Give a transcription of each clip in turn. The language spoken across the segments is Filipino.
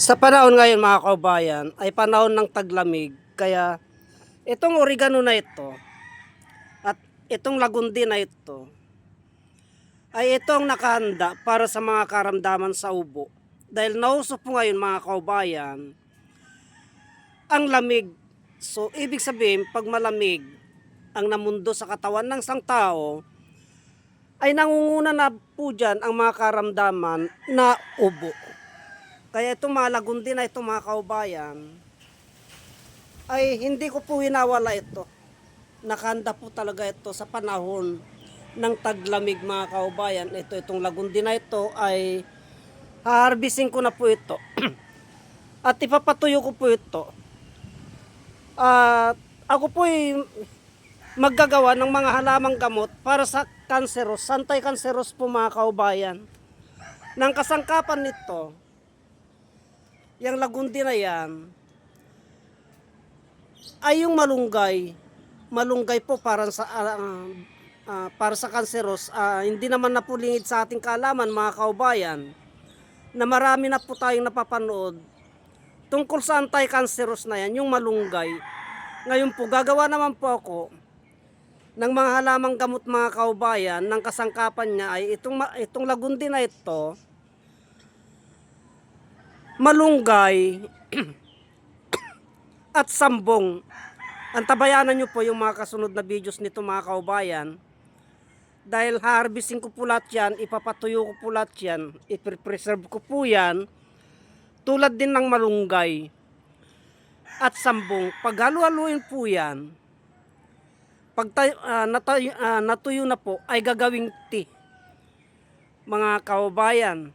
Sa panahon ngayon mga kaubayan ay panahon ng taglamig kaya itong oregano na ito at itong lagundi na ito ay itong nakahanda para sa mga karamdaman sa ubo. Dahil nauso po ngayon mga kaubayan ang lamig. So ibig sabihin pag malamig ang namundo sa katawan ng isang tao ay nangunguna na po dyan ang mga karamdaman na ubo. Kaya itong mga lagundi na itong mga kaubayan ay hindi ko po hinawala ito. Nakahanda po talaga ito sa panahon ng taglamig mga kaubayan. Itong lagundi na ito ay haharbisin ko na po ito. At ipapatuyo ko po ito. At ako po ay maggagawa ng mga halamang gamot para sa kanseros, anti-cancerous po mga kaubayan. Nang kasangkapan nito, yung lagundi na yan, ay yung malunggay. Malunggay po para sa kanseros. Hindi naman napulingid sa ating kaalaman mga kaubayan na marami na po tayong napapanood tungkol sa anti-cancerous na yan, yung malunggay. Ngayon po, gagawa naman po ako ng mga halamang gamot mga kaubayan. Ng kasangkapan niya ay itong lagundi na ito, malunggay, at sambong. Antabayanan nyo po yung mga kasunod na videos nito mga kaubayan. Dahil harvesting ko po lahat yan, ipapatuyo ko po lahat yan, ipreserve ko po yan, tulad din ng malunggay at sambong. Pag halu-haluin po yan, pag natuyo na po, ay gagawing tea, mga kaubayan.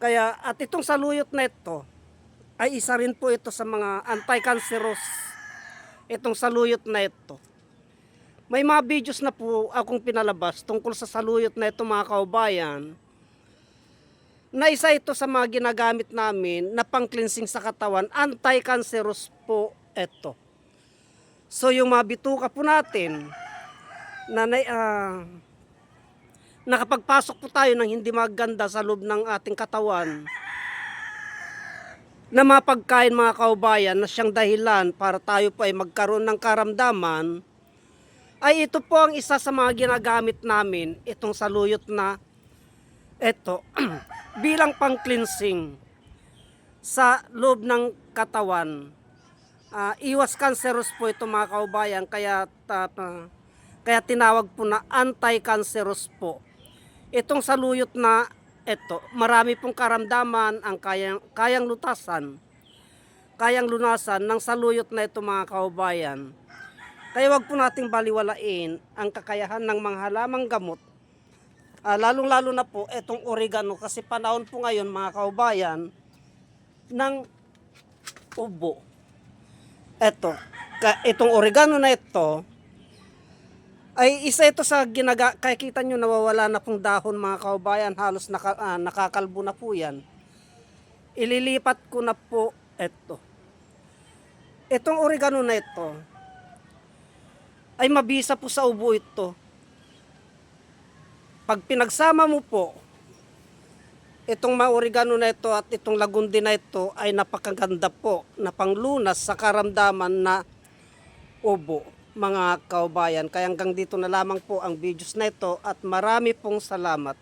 Kaya at itong saluyot na ito, ay isa rin po ito sa mga anti-cancerous. Itong saluyot na ito. May mga videos na po akong pinalabas tungkol sa saluyot na ito mga kaubayan. Na isa ito sa mga ginagamit namin na pang-cleansing sa katawan. Anti-cancerous po ito. So yung mga bituka po natin na nakapagpasok po tayo ng hindi maganda sa loob ng ating katawan, na mga pagkain mga kaubayan na siyang dahilan para tayo po ay magkaroon ng karamdaman, ay ito po ang isa sa mga ginagamit namin, itong saluyot na ito, bilang pang-cleansing sa loob ng katawan. Iwas cancerous po ito mga kaubayan, kaya tinawag po na anti-cancerous po. Itong saluyot na ito, marami pong karamdaman ang kayang lunasan ng saluyot na ito mga kaubayan. Kaya wag po nating baliwalain ang kakayahan ng mga halamang gamot. Lalong-lalo na po itong oregano, kasi panahon po ngayon mga kaubayan ng ubo. Itong oregano na ito ay isa ito sa kaya kita nyo nawawala na pong dahon mga kaubayan, halos nakakalbo na po yan. Ililipat ko na po ito. Itong oregano na ito ay mabisa po sa ubo ito. Pag pinagsama mo po itong mga oregano na ito at itong lagundi na ito, ay napakaganda po na panglunas sa karamdaman na ubo mga kaubayan. Kaya hanggang dito na lamang po ang videos na ito at marami pong salamat.